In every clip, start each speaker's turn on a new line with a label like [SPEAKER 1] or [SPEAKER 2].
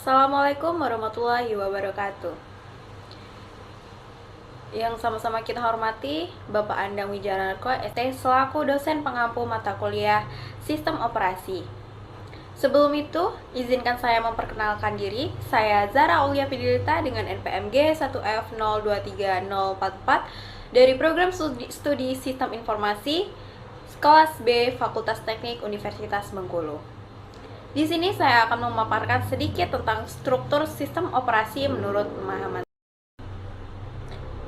[SPEAKER 1] Assalamualaikum warahmatullahi wabarakatuh. Yang sama-sama kita hormati Bapak Andang Wijanarko, ST, selaku dosen pengampu mata kuliah Sistem Operasi. Sebelum itu, izinkan saya memperkenalkan diri. Saya Zara Aulia Pidilita dengan NPMG 1F023044 dari Program Studi Sistem Informasi Kelas B Fakultas Teknik Universitas Bengkulu. Di sini saya akan memaparkan sedikit tentang struktur sistem operasi menurut pemahaman.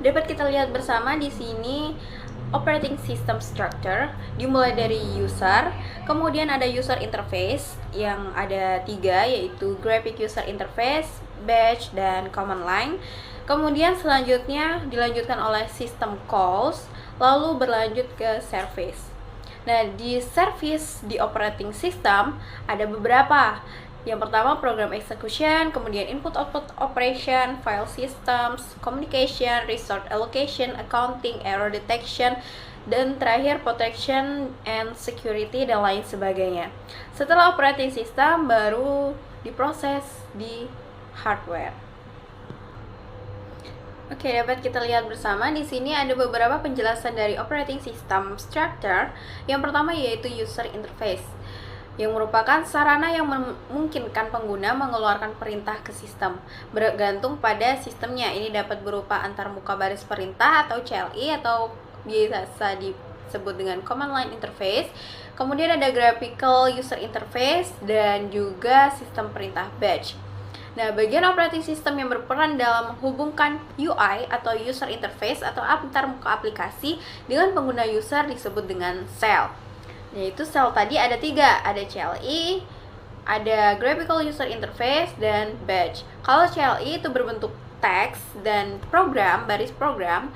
[SPEAKER 1] Dapat kita lihat bersama di sini operating system structure dimulai dari user, kemudian ada user interface yang ada 3, yaitu graphic user interface, batch, dan command line. Kemudian selanjutnya dilanjutkan oleh system calls, lalu berlanjut ke service. Nah, di service di operating system ada beberapa. Yang pertama program execution, kemudian input-output operation, file systems, communication, resource allocation, accounting, error detection, dan terakhir protection and security dan lain sebagainya. Setelah operating system baru diproses di hardware. Oke, dapat kita lihat bersama di sini ada beberapa penjelasan dari operating system structure. Yang pertama yaitu user interface, yang merupakan sarana yang memungkinkan pengguna mengeluarkan perintah ke sistem bergantung pada sistemnya. Ini dapat berupa antarmuka baris perintah atau CLI atau biasa disebut dengan command line interface. Kemudian ada graphical user interface dan juga sistem perintah batch. Nah, bagian operating system yang berperan dalam menghubungkan UI atau user interface atau antarmuka aplikasi dengan pengguna user disebut dengan cell. Yaitu cell tadi ada 3, ada CLI, ada graphical user interface, dan batch. Kalau CLI itu berbentuk teks dan program, baris program.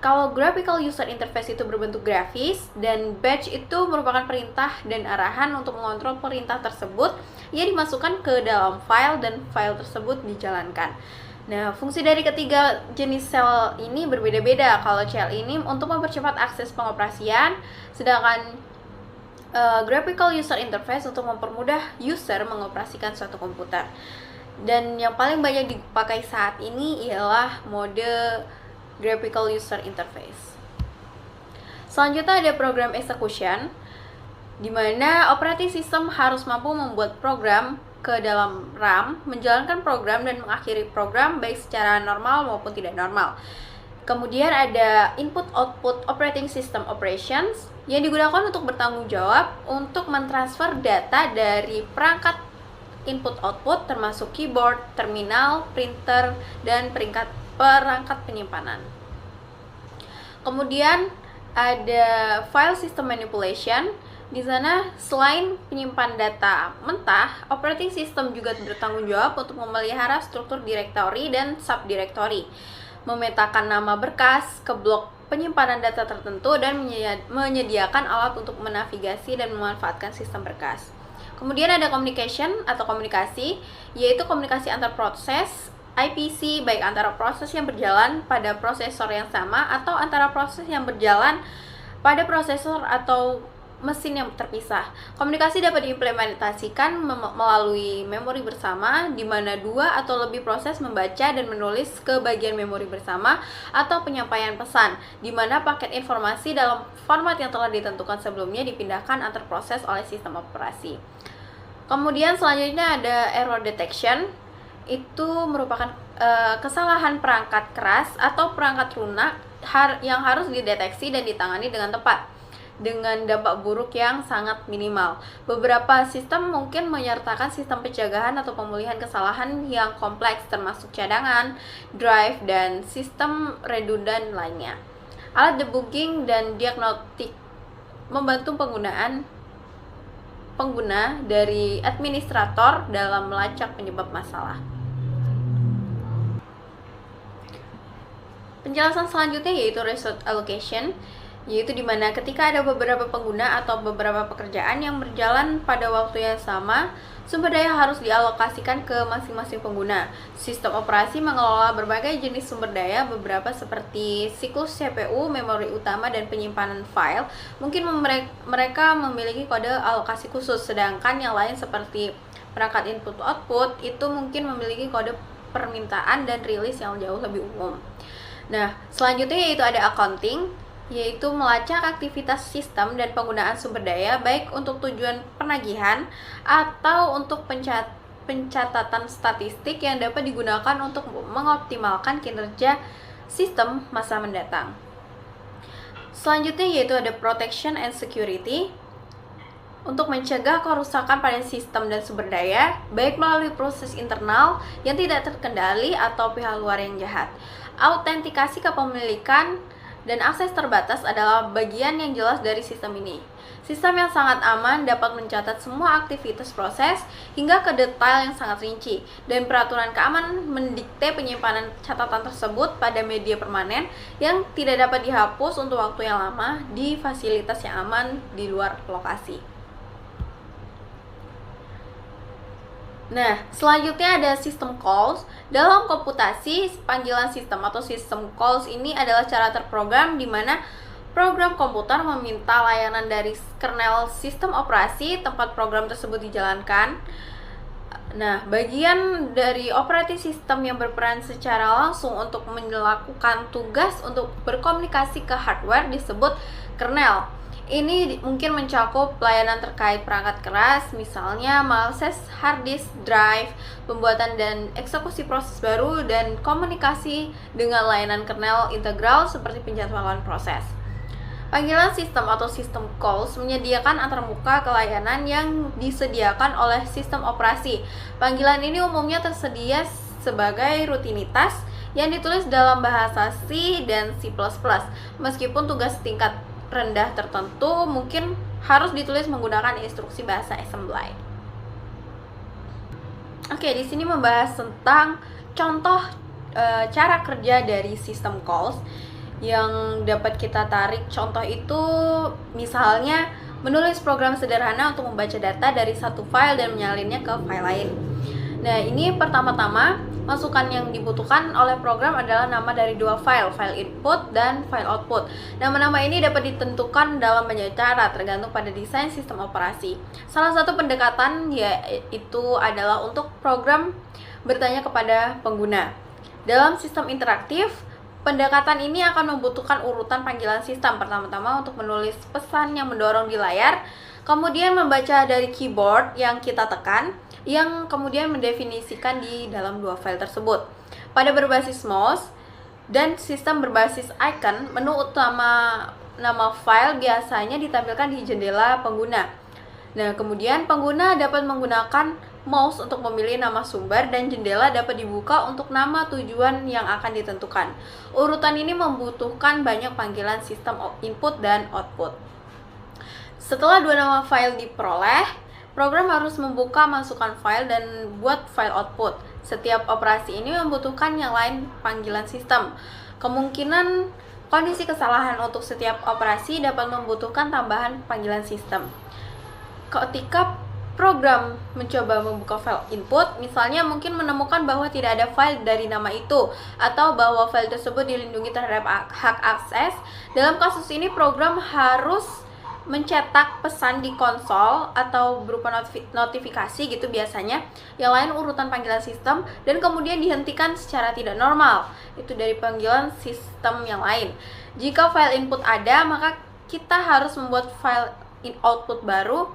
[SPEAKER 1] Kalau graphical user interface itu berbentuk grafis, dan batch itu merupakan perintah dan arahan untuk mengontrol perintah tersebut yang dimasukkan ke dalam file dan file tersebut dijalankan. Nah, fungsi dari ketiga jenis sel ini berbeda-beda. Kalau CLI ini untuk mempercepat akses pengoperasian, sedangkan graphical user interface untuk mempermudah user mengoperasikan suatu komputer. Dan yang paling banyak dipakai saat ini ialah mode graphical user interface. Selanjutnya ada program execution, di mana operating system harus mampu membuat program ke dalam RAM, menjalankan program dan mengakhiri program baik secara normal maupun tidak normal. Kemudian ada input-output operating system operations yang digunakan untuk bertanggung jawab untuk mentransfer data dari perangkat input-output termasuk keyboard, terminal, printer, dan perangkat penyimpanan. Kemudian ada file system manipulation. Di sana selain penyimpan data mentah, operating system juga bertanggung jawab untuk memelihara struktur directory dan subdirectory, memetakan nama berkas ke blok penyimpanan data tertentu, dan menyediakan alat untuk menavigasi dan memanfaatkan sistem berkas. Kemudian ada communication atau komunikasi, yaitu komunikasi antar proses, IPC, baik antara proses yang berjalan pada prosesor yang sama atau antara proses yang berjalan pada prosesor atau mesin yang terpisah. Komunikasi dapat diimplementasikan melalui memori bersama, di mana 2 atau lebih proses membaca dan menulis ke bagian memori bersama, atau penyampaian pesan, di mana paket informasi dalam format yang telah ditentukan sebelumnya dipindahkan antar proses oleh sistem operasi. Kemudian selanjutnya ada error detection. Itu merupakan kesalahan perangkat keras atau perangkat lunak yang harus dideteksi dan ditangani dengan tepat dengan dampak buruk yang sangat minimal. Beberapa sistem mungkin menyertakan sistem pencegahan atau pemulihan kesalahan yang kompleks termasuk cadangan, drive, dan sistem redundan lainnya. Alat debugging dan diagnostik membantu pengguna dari administrator dalam melacak penyebab masalah. Penjelasan selanjutnya yaitu resource allocation, yaitu dimana ketika ada beberapa pengguna atau beberapa pekerjaan yang berjalan pada waktu yang sama, sumber daya harus dialokasikan ke masing-masing pengguna. Sistem operasi mengelola berbagai jenis sumber daya, beberapa seperti siklus CPU, memori utama, dan penyimpanan file. Mungkin mereka memiliki kode alokasi khusus, sedangkan yang lain seperti perangkat input-output itu mungkin memiliki kode permintaan dan rilis yang jauh lebih umum. Nah, selanjutnya yaitu ada accounting, yaitu melacak aktivitas sistem dan penggunaan sumber daya baik untuk tujuan penagihan atau untuk pencatatan statistik yang dapat digunakan untuk mengoptimalkan kinerja sistem masa mendatang. Selanjutnya yaitu ada protection and security, untuk mencegah kerusakan pada sistem dan sumber daya, baik melalui proses internal yang tidak terkendali atau pihak luar yang jahat. Autentikasi kepemilikan dan akses terbatas adalah bagian yang jelas dari sistem ini. Sistem yang sangat aman dapat mencatat semua aktivitas proses hingga ke detail yang sangat rinci, dan peraturan keamanan mendikte penyimpanan catatan tersebut pada media permanen yang tidak dapat dihapus untuk waktu yang lama di fasilitas yang aman di luar lokasi. Nah, selanjutnya ada system calls. Dalam komputasi, panggilan sistem atau system calls ini adalah cara terprogram di mana program komputer meminta layanan dari kernel sistem operasi tempat program tersebut dijalankan. Nah, bagian dari operating system yang berperan secara langsung untuk melakukan tugas untuk berkomunikasi ke hardware disebut kernel. Ini mungkin mencakup pelayanan terkait perangkat keras, misalnya mengakses hard disk drive, pembuatan dan eksekusi proses baru, dan komunikasi dengan layanan kernel integral seperti penjadwalan proses. Panggilan sistem atau system calls menyediakan antarmuka ke layanan yang disediakan oleh sistem operasi. Panggilan ini umumnya tersedia sebagai rutinitas yang ditulis dalam bahasa C dan C++, meskipun tugas tingkat rendah tertentu mungkin harus ditulis menggunakan instruksi bahasa assembly. Oke, di sini membahas tentang contoh cara kerja dari system calls yang dapat kita tarik. Contoh itu misalnya menulis program sederhana untuk membaca data dari satu file dan menyalinnya ke file lain. Nah, ini pertama-tama masukan yang dibutuhkan oleh program adalah nama dari dua file input dan file output. Nama-nama ini dapat ditentukan dalam banyak cara tergantung pada desain sistem operasi. Salah satu pendekatan yaitu adalah untuk program bertanya kepada pengguna. Dalam sistem interaktif, pendekatan ini akan membutuhkan urutan panggilan sistem. Pertama-tama untuk menulis pesan yang mendorong di layar, kemudian membaca dari keyboard yang kita tekan, yang kemudian mendefinisikan di dalam dua file tersebut. Pada berbasis mouse dan sistem berbasis icon, menu utama nama file biasanya ditampilkan di jendela pengguna. Nah, kemudian pengguna dapat menggunakan mouse untuk memilih nama sumber, dan jendela dapat dibuka untuk nama tujuan yang akan ditentukan. Urutan ini membutuhkan banyak panggilan sistem input dan output. Setelah dua nama file diperoleh, program harus membuka masukan file dan buat file output. Setiap operasi ini membutuhkan yang lain panggilan sistem. Kemungkinan kondisi kesalahan untuk setiap operasi dapat membutuhkan tambahan panggilan sistem. Ketika program mencoba membuka file input, misalnya mungkin menemukan bahwa tidak ada file dari nama itu, atau bahwa file tersebut dilindungi terhadap hak akses. Dalam kasus ini, program harus mencetak pesan di konsol atau berupa notifikasi gitu biasanya, yang lain urutan panggilan sistem, dan kemudian dihentikan secara tidak normal, itu dari panggilan sistem yang lain. Jika file input ada, maka kita harus membuat file output baru.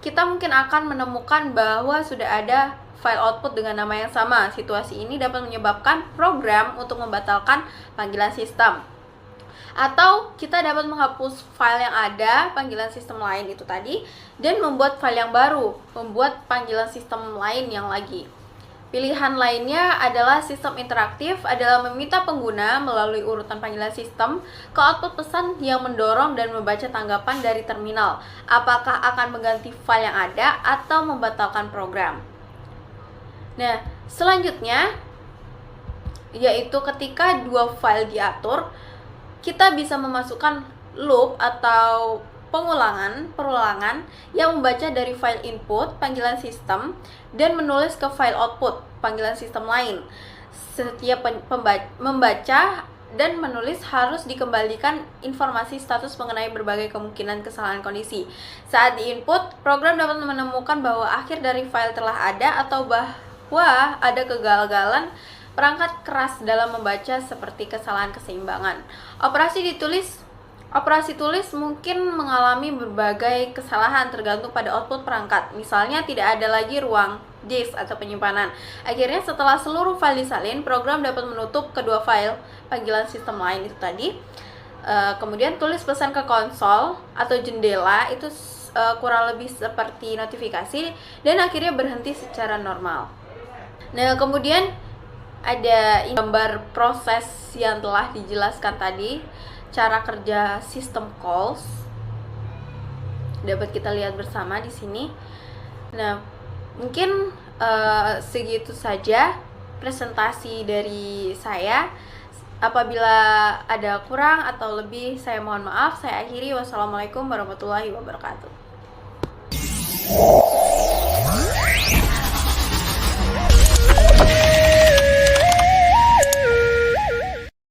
[SPEAKER 1] Kita mungkin akan menemukan bahwa sudah ada file output dengan nama yang sama. Situasi ini dapat menyebabkan program untuk membatalkan panggilan sistem. Atau kita dapat menghapus file yang ada, panggilan sistem lain itu tadi, dan membuat file yang baru, membuat panggilan sistem lain yang lagi. Pilihan lainnya adalah sistem interaktif, adalah meminta pengguna melalui urutan panggilan sistem ke output pesan yang mendorong dan membaca tanggapan dari terminal, apakah akan mengganti file yang ada atau membatalkan program. Nah, selanjutnya yaitu ketika dua file diatur, kita bisa memasukkan loop atau perulangan yang membaca dari file input, panggilan sistem, dan menulis ke file output, panggilan sistem lain. Setiap membaca dan menulis harus dikembalikan informasi status mengenai berbagai kemungkinan kesalahan kondisi. Saat di-input, program dapat menemukan bahwa akhir dari file telah ada atau bahwa ada kegagalan perangkat keras dalam membaca seperti kesalahan keseimbangan. Operasi tulis mungkin mengalami berbagai kesalahan tergantung pada output perangkat. Misalnya tidak ada lagi ruang disk atau penyimpanan. Akhirnya setelah seluruh file disalin, program dapat menutup kedua file panggilan sistem lain itu tadi. Kemudian tulis pesan ke konsol atau jendela itu kurang lebih seperti notifikasi dan akhirnya berhenti secara normal. Nah, kemudian ada gambar proses yang telah dijelaskan tadi, cara kerja sistem calls dapat kita lihat bersama di sini. Nah, mungkin segitu saja presentasi dari saya. Apabila ada kurang atau lebih, saya mohon maaf. Saya akhiri. Wassalamualaikum warahmatullahi wabarakatuh.